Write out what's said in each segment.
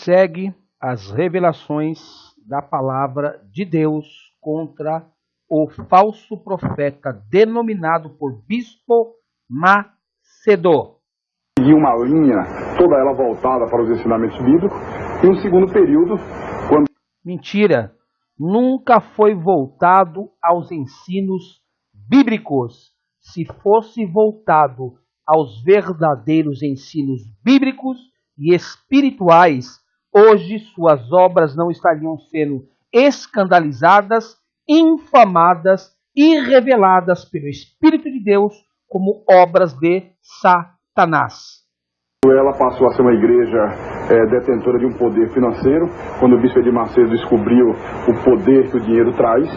segue as revelações da palavra de Deus contra o falso profeta denominado por Bispo Macedo. E uma linha, toda ela voltada para os ensinamentos bíblicos, e um segundo período, quando... Mentira! Nunca foi voltado aos ensinos bíblicos. Se fosse voltado aos verdadeiros ensinos bíblicos e espirituais, hoje suas obras não estariam sendo escandalizadas, infamadas e reveladas pelo Espírito de Deus como obras de Satanás. Ela passou a ser uma igreja detentora de um poder financeiro, quando o bispo Edir Macedo descobriu o poder que o dinheiro traz.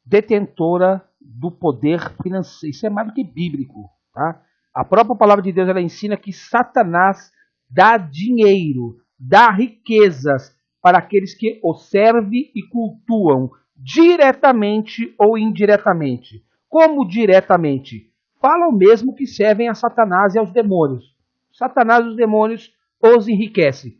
Detentora do poder financeiro. Isso é mais do que bíblico. Tá? A própria palavra de Deus ela ensina que Satanás dá dinheiro, dá riquezas para aqueles que o servem e cultuam, diretamente ou indiretamente. Como diretamente? Falam mesmo que servem a Satanás e aos demônios. Satanás e os demônios os enriquecem.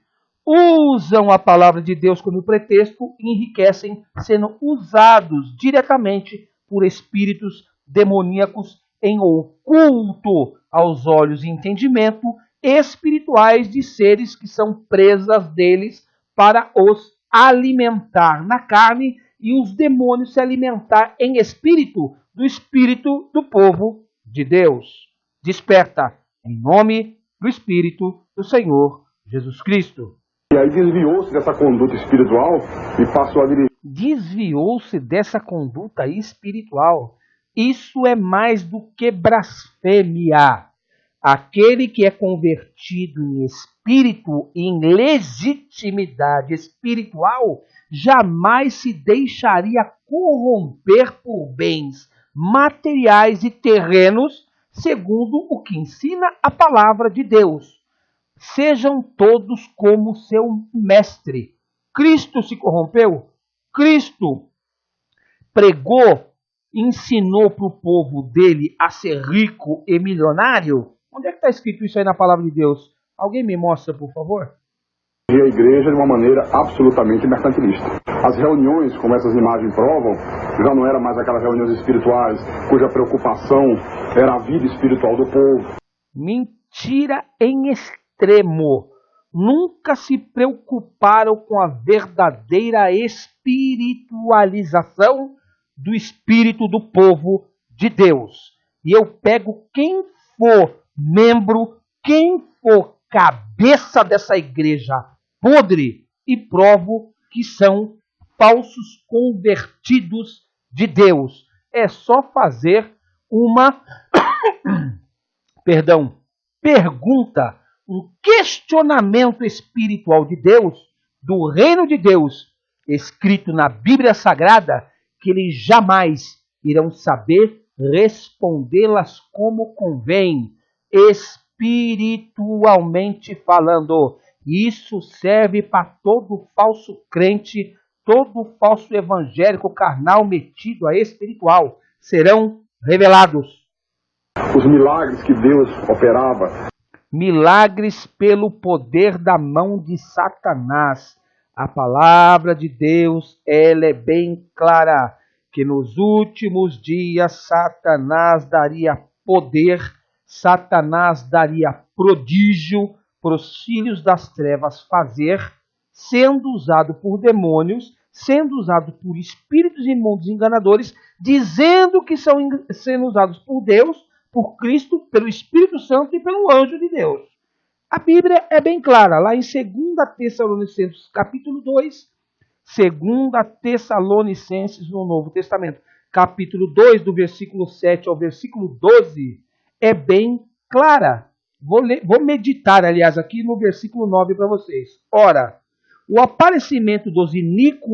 Usam a palavra de Deus como pretexto e enriquecem, sendo usados diretamente por espíritos demoníacos em oculto aos olhos e entendimento espirituais de seres que são presas deles para os alimentar na carne e os demônios se alimentar em espírito do espírito do povo de Deus. Desperta em nome do Espírito do Senhor Jesus Cristo. E aí desviou-se dessa conduta espiritual e passou a dirigir. Desviou-se dessa conduta espiritual. Isso é mais do que blasfêmia. Aquele que é convertido em espírito, em legitimidade espiritual, jamais se deixaria corromper por bens materiais e terrenos, segundo o que ensina a palavra de Deus. Sejam todos como seu mestre. Cristo se corrompeu? Cristo pregou, ensinou para o povo dele a ser rico e milionário? Onde é que está escrito isso aí na palavra de Deus? Alguém me mostra, por favor? A igreja de uma maneira absolutamente mercantilista. As reuniões, como essas imagens provam, já não eram mais aquelas reuniões espirituais, cuja preocupação era a vida espiritual do povo. Mentira em extremo. Nunca se preocuparam com a verdadeira espiritualização do espírito do povo de Deus. E eu pego quem for membro, quem for cabeça dessa igreja podre e provo que são falsos convertidos de Deus. É só fazer uma pergunta, um questionamento espiritual de Deus, do reino de Deus, escrito na Bíblia Sagrada, que eles jamais irão saber respondê-las como convém, espiritualmente falando. Isso serve para todo falso crente, todo falso evangélico carnal metido a espiritual. Serão revelados. Os milagres que Deus operava. Milagres pelo poder da mão de Satanás. A palavra de Deus, ela é bem clara, que nos últimos dias Satanás daria poder, Satanás daria prodígio para os filhos das trevas fazer, sendo usado por demônios, sendo usado por espíritos imundos enganadores, dizendo que são sendo usados por Deus, por Cristo, pelo Espírito Santo e pelo anjo de Deus. A Bíblia é bem clara, lá em 2 Tessalonicenses, capítulo 2, 2 Tessalonicenses no Novo Testamento, capítulo 2, do versículo 7 ao versículo 12, é bem clara. Vou meditar, aliás, aqui no versículo 9 para vocês. Ora, o aparecimento dos iníquos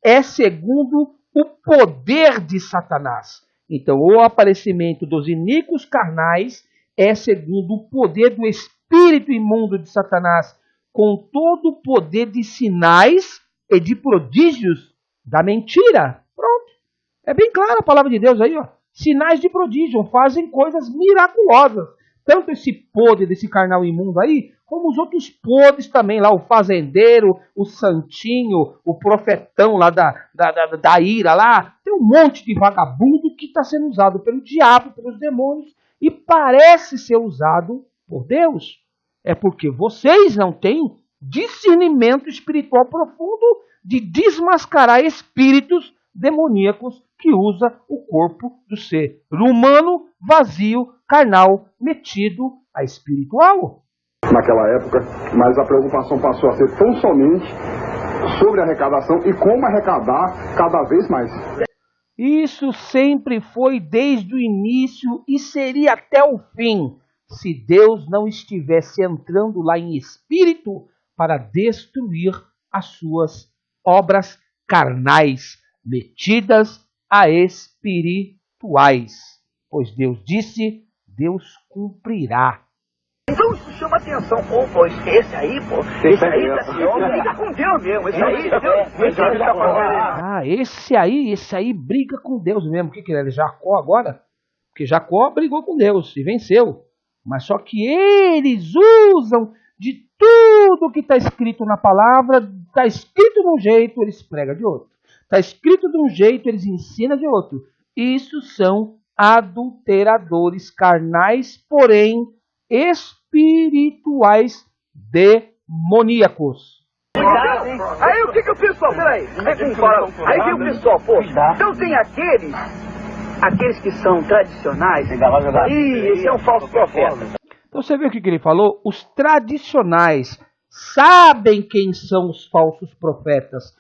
é segundo o poder de Satanás. Então, o aparecimento dos iníquos carnais é segundo o poder do espírito imundo de Satanás, com todo o poder de sinais e de prodígios da mentira. Pronto. É bem clara a palavra de Deus aí, ó. Sinais de prodígio fazem coisas miraculosas. tanto esse podre desse carnal imundo aí, como os outros podres também lá, o fazendeiro, o santinho, o profetão lá da ira lá. Tem um monte de vagabundo que está sendo usado pelo diabo, pelos demônios, e parece ser usado por Deus. É porque vocês não têm discernimento espiritual profundo de desmascarar espíritos demoníacos que usa o corpo do ser humano vazio, carnal, metido a espiritual. Naquela época, mas a preocupação passou a ser tão somente sobre a arrecadação e como arrecadar cada vez mais. Isso sempre foi desde o início e seria até o fim, se Deus não estivesse entrando lá em espírito para destruir as suas obras carnais, metidas a espirituais. Pois Deus disse, Deus cumprirá. Então isso chama atenção, pô, esse aí briga com Deus mesmo, esse aí, esse aí briga com Deus mesmo. O que é? Jacó agora? Porque Jacó brigou com Deus e venceu. Mas só que eles usam de tudo que está escrito na palavra, está escrito de um jeito, eles pregam de outro. Está escrito de um jeito, eles ensinam de outro. Isso são adulteradores carnais, porém espirituais demoníacos. Aí o que o pessoal, peraí, aí vem o pessoal, pô, então tem aqueles que são tradicionais, e esse é um falso profeta. Então você viu o que ele falou? Os tradicionais sabem quem são os falsos profetas,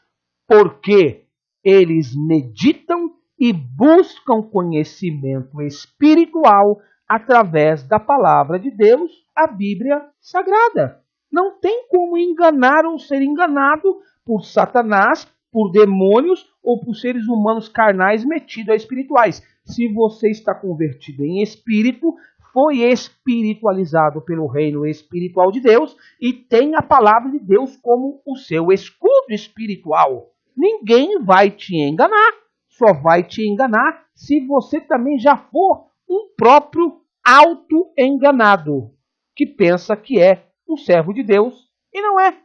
porque eles meditam e buscam conhecimento espiritual através da palavra de Deus, a Bíblia Sagrada. Não tem como enganar ou ser enganado por Satanás, por demônios ou por seres humanos carnais metidos a espirituais. Se você está convertido em espírito, foi espiritualizado pelo reino espiritual de Deus e tem a palavra de Deus como o seu escudo espiritual. Ninguém vai te enganar, só vai te enganar se você também já for um próprio auto-enganado, que pensa que é um servo de Deus e não é.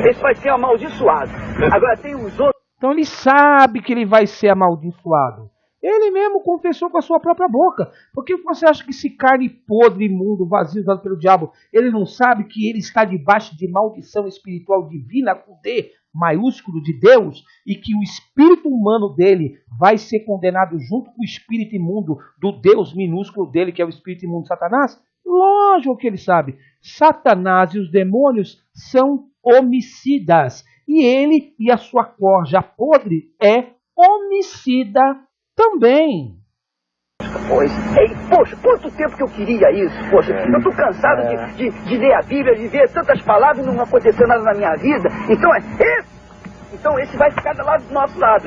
Esse vai ser amaldiçoado. Agora tem os outros. Então ele sabe que ele vai ser amaldiçoado. Ele mesmo confessou com a sua própria boca. Por que você acha que esse carne podre, imundo, vazio, usado pelo diabo, ele não sabe que ele está debaixo de maldição espiritual divina com D maiúsculo de Deus e que o espírito humano dele vai ser condenado junto com o espírito imundo do Deus minúsculo dele, que é o espírito imundo de Satanás? Lógico que ele sabe. Satanás e os demônios são homicidas. E ele e a sua corja podre é homicida também. Poxa, quanto tempo que eu queria isso? Poxa, eu estou cansado de ler a Bíblia, de ver tantas palavras e não aconteceu nada na minha vida. Então esse vai ficar do nosso lado.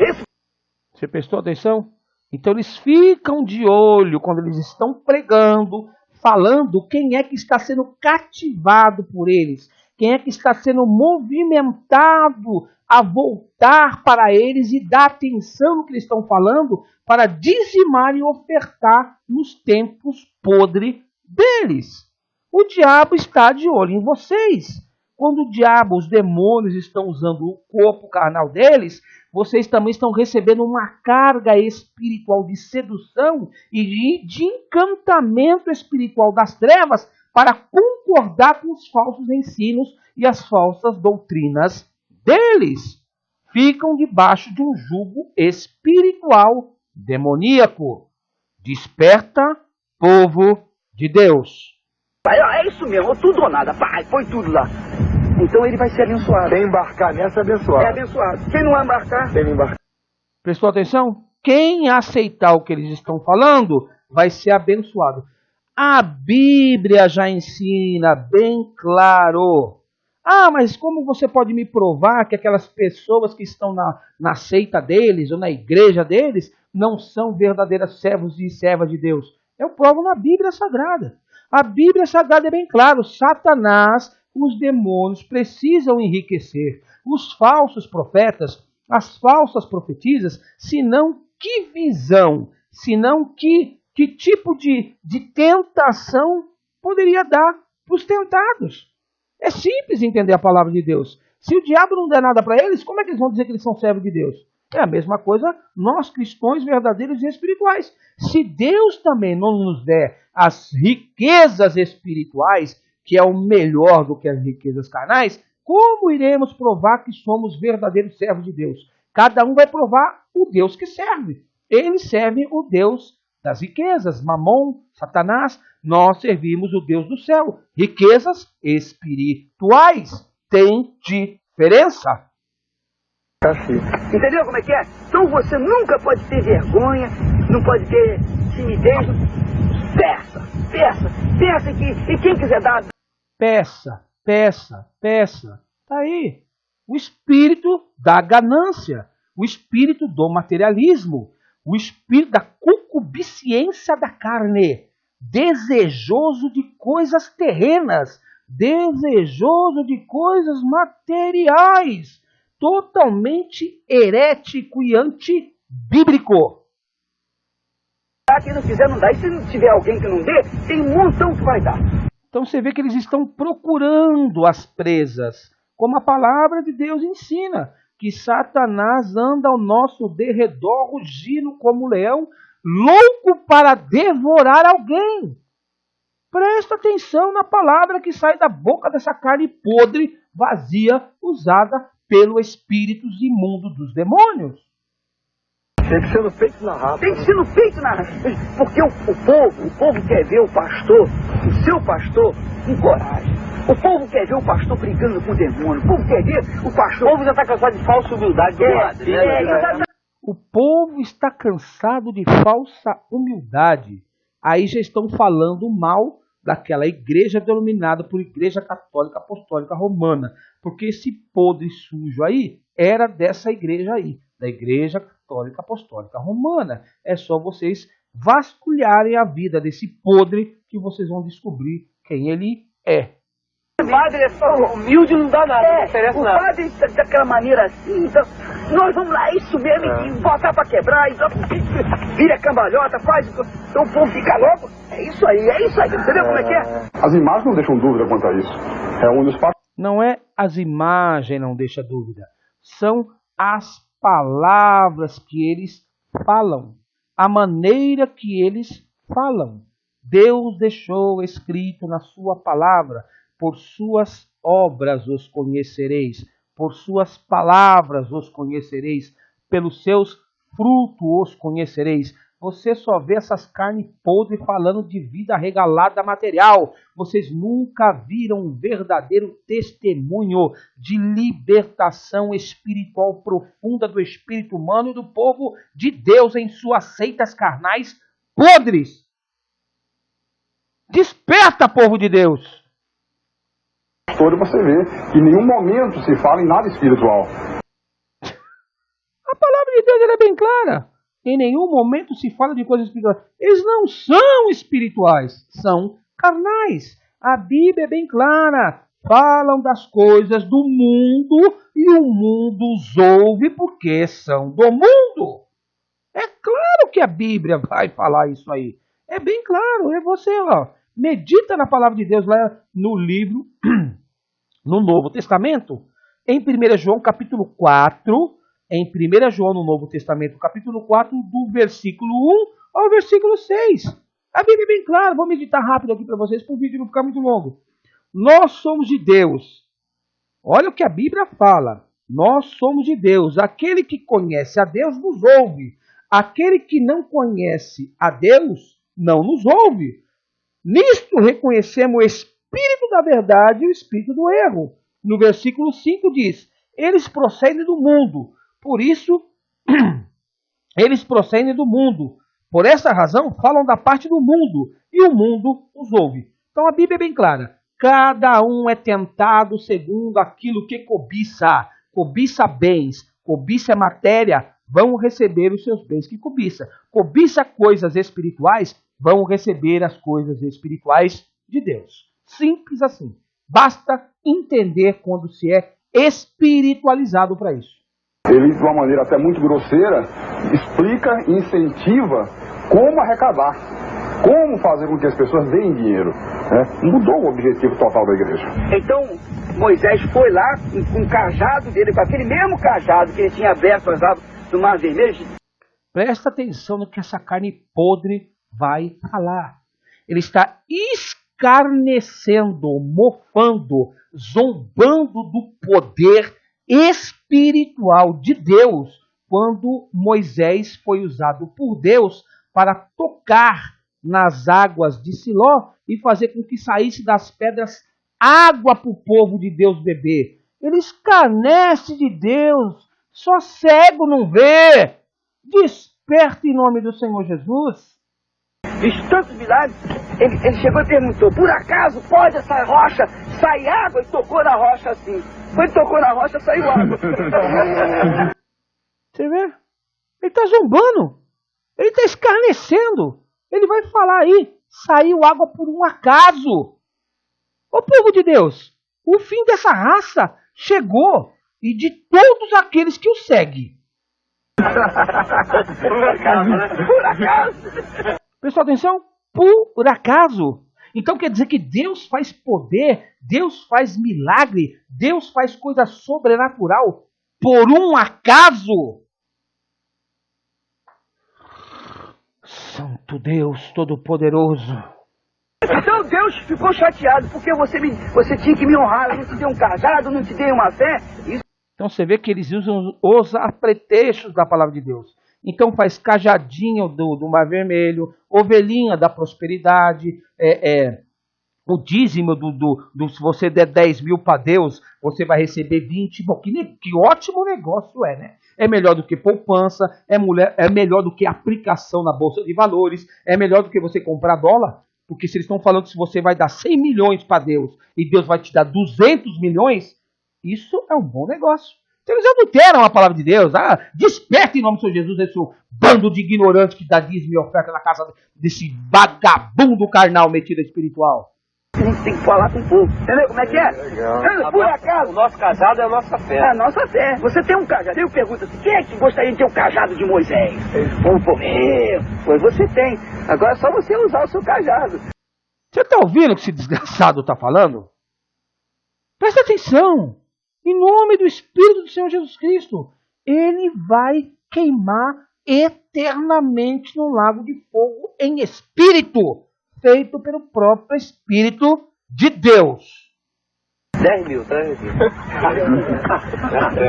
Você prestou atenção? Então eles ficam de olho quando eles estão pregando, falando quem é que está sendo cativado por eles, quem é que está sendo movimentado a voltar para eles e dar atenção no que eles estão falando para dizimar e ofertar nos tempos podres deles. O diabo está de olho em vocês. Quando o diabo, os demônios estão usando o corpo carnal deles, vocês também estão recebendo uma carga espiritual de sedução e de encantamento espiritual das trevas para concordar com os falsos ensinos e as falsas doutrinas deles. Ficam debaixo de um jugo espiritual demoníaco. Desperta, povo de Deus. É isso mesmo, tudo ou nada, pai, põe tudo lá. Então ele vai ser abençoado. Quem embarcar nessa é abençoado. É abençoado. Quem não embarcar, Quem não embarcar. Prestou atenção? Quem aceitar o que eles estão falando vai ser abençoado. A Bíblia já ensina bem claro. Ah, mas como você pode me provar que aquelas pessoas que estão na seita deles ou na igreja deles não são verdadeiras servos e servas de Deus? Eu provo na Bíblia Sagrada. A Bíblia Sagrada é bem claro. Satanás, os demônios precisam enriquecer. Os falsos profetas, as falsas profetisas, senão que visão, senão que tipo de tentação poderia dar para os tentados. É simples entender a palavra de Deus. Se o diabo não der nada para eles, como é que eles vão dizer que eles são servos de Deus? É a mesma coisa nós cristãos verdadeiros e espirituais. Se Deus também não nos der as riquezas espirituais, que é o melhor do que as riquezas carnais, como iremos provar que somos verdadeiros servos de Deus? Cada um vai provar o Deus que serve. Eles servem o Deus das riquezas, Mamon, Satanás. Nós servimos o Deus do céu. Riquezas espirituais. Tem diferença. Entendeu como é que é? Então você nunca pode ter vergonha, não pode ter timidez. Peça e quem quiser dar... Peça. Tá aí. O espírito da ganância, o espírito do materialismo, o espírito da concupiscência da carne, desejoso de coisas terrenas, desejoso de coisas materiais, totalmente herético e antibíblico. Quem não quiser não dá, e se não tiver alguém que não dê, tem um montão que vai dar. Então você vê que eles estão procurando as presas, como a palavra de Deus ensina, que Satanás anda ao nosso derredor, rugindo como um leão, louco para devorar alguém. Presta atenção na palavra que sai da boca dessa carne podre, vazia, usada pelo espíritos imundos dos demônios. Tem que ser no peito na rata. Tem que ser no peito na rata. Porque o povo quer ver o pastor, o seu pastor, com coragem. O povo quer ver o pastor brigando com o demônio. O povo quer ver o pastor... O povo já está cansado de falsa humildade. O povo está cansado de falsa humildade. Aí já estão falando mal daquela igreja denominada por Igreja Católica Apostólica Romana. Porque esse podre sujo aí era dessa igreja aí, da Igreja Católica Apostólica Romana. É só vocês vasculharem a vida desse podre que vocês vão descobrir quem ele é. O padre é só humilde, não dá nada, não oferece nada. O padre daquela maneira assim, então, nós vamos lá, isso mesmo, e botar pra quebrar, então, vira cambalhota, faz, então o povo fica louco. É isso aí, entendeu como é que é? As imagens não deixam dúvida quanto a isso. É onde os Não é as imagens não deixa dúvida, são as palavras que eles falam, a maneira que eles falam. Deus deixou escrito na sua palavra: por suas obras os conhecereis, por suas palavras os conhecereis, pelos seus frutos os conhecereis. Você só vê essas carnes podres falando de vida regalada material. Vocês nunca viram um verdadeiro testemunho de libertação espiritual profunda do espírito humano e do povo de Deus em suas seitas carnais podres. Desperta, povo de Deus! Todo você vê que em nenhum momento se fala em nada espiritual. A palavra de Deus ela é bem clara. Em nenhum momento se fala de coisas espirituais. Eles não são espirituais, são carnais. A Bíblia é bem clara. Falam das coisas do mundo e o mundo os ouve porque são do mundo. É claro que a Bíblia vai falar isso aí. É bem claro. É você, ó. Medita na palavra de Deus lá no livro, no Novo Testamento, em 1 João capítulo 4, em 1 João no Novo Testamento, capítulo 4, do versículo 1 ao versículo 6. A Bíblia é bem clara, vou meditar rápido aqui para vocês, para o vídeo não ficar muito longo. Nós somos de Deus. Olha o que a Bíblia fala. Nós somos de Deus. Aquele que conhece a Deus nos ouve. Aquele que não conhece a Deus não nos ouve. Nisto reconhecemos o espírito da verdade e o espírito do erro. No versículo 5 diz: eles procedem do mundo, por isso eles procedem do mundo. Por essa razão falam da parte do mundo, e o mundo os ouve. Então a Bíblia é bem clara. Cada um é tentado segundo aquilo que cobiça. Cobiça bens, cobiça matéria, vão receber os seus bens que cobiça. Cobiça coisas espirituais, vão receber as coisas espirituais de Deus. Simples assim. Basta entender quando se é espiritualizado para isso. Ele, de uma maneira até muito grosseira, explica e incentiva como arrecadar, como fazer com que as pessoas deem dinheiro. Mudou o objetivo total da igreja. Então, Moisés foi lá com o cajado dele, com aquele mesmo cajado que ele tinha aberto as águas do Mar Vermelho. Presta atenção no que essa carne podre vai falar. Ele está escarnecendo, mofando, zombando do poder espiritual de Deus, quando Moisés foi usado por Deus para tocar nas águas de Siló e fazer com que saísse das pedras água para o povo de Deus beber. Ele escarnece de Deus, só cego não vê. Desperta em nome do Senhor Jesus. Fiz tantos milagres, ele chegou e perguntou, por acaso pode essa rocha sair água? E tocou na rocha assim. Quando tocou na rocha, saiu água. Você vê? Ele está zombando. Ele está escarnecendo. Ele vai falar aí, saiu água por um acaso. Ô povo de Deus, o fim dessa raça chegou, e de todos aqueles que o seguem. Por acaso, né? Por acaso. Pessoal, atenção, por acaso. Então quer dizer que Deus faz poder, Deus faz milagre, Deus faz coisa sobrenatural por um acaso. Santo Deus Todo-Poderoso. Então Deus ficou chateado porque você tinha que me honrar. Eu não te dei um cajado, não te dei uma fé. Então você vê que eles usam os pretextos da palavra de Deus. Então faz cajadinho do Mar Vermelho, ovelhinha da prosperidade, o dízimo se você der 10 mil para Deus, você vai receber 20. Bom, que ótimo negócio né? É melhor do que poupança, é melhor do que aplicação na Bolsa de Valores, é melhor do que você comprar dólar, porque se eles estão falando que se você vai dar 100 milhões para Deus e Deus vai te dar 200 milhões, isso é um bom negócio. Então eles adulteram a palavra de Deus. Desperta em nome do Senhor Jesus esse bando de ignorantes que dá dízimo e oferta na casa desse vagabundo carnal metido espiritual. A gente tem que falar com o povo. Entendeu como é que é? Legal. Por acaso. O nosso cajado é a nossa fé. É a nossa fé. Você tem um cajado. Eu pergunto assim, quem é que gostaria de ter o cajado de Moisés? Pois você tem. Agora é só você usar o seu cajado. Você está ouvindo o que esse desgraçado está falando? Presta atenção. Em nome do Espírito do Senhor Jesus Cristo. Ele vai queimar eternamente no lago de fogo em espírito, feito pelo próprio Espírito de Deus. 10 mil.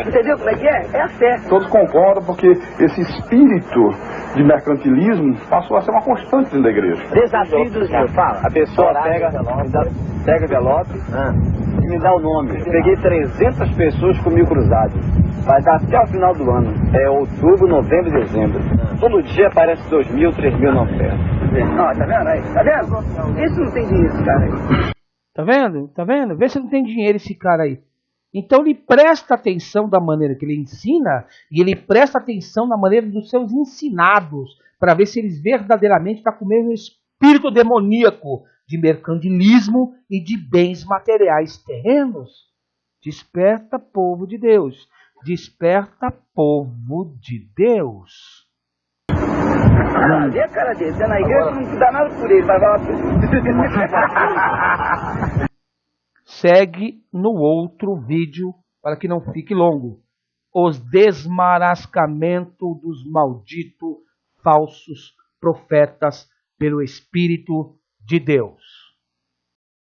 Entendeu como é que é? É a fé. Todos concordam porque esse espírito de mercantilismo passou a ser uma constante dentro da igreja. Desafio do Senhor. Fala. A pessoa pega envelope e me dá o nome. Eu peguei 300 pessoas comigo cruzado. Vai dar até o final do ano. É outubro, novembro e dezembro. Todo dia aparece 2.000, 3.000 na oferta. Tá vendo aí? Tá vendo? Esse não tem dinheiro, esse cara aí. Tá vendo? Tá vendo? Vê se não tem dinheiro esse cara aí. Então ele presta atenção da maneira que ele ensina e ele presta atenção na maneira dos seus ensinados para ver se eles verdadeiramente estão com o mesmo espírito demoníaco de mercantilismo e de bens materiais terrenos. Desperta, povo de Deus. Desperta, povo de Deus. Vê a cara dele, tá na igreja, não dá nada por ele, vai falar por ele. Segue no outro vídeo, para que não fique longo. Os desmarascamentos dos malditos falsos profetas pelo Espírito de Deus.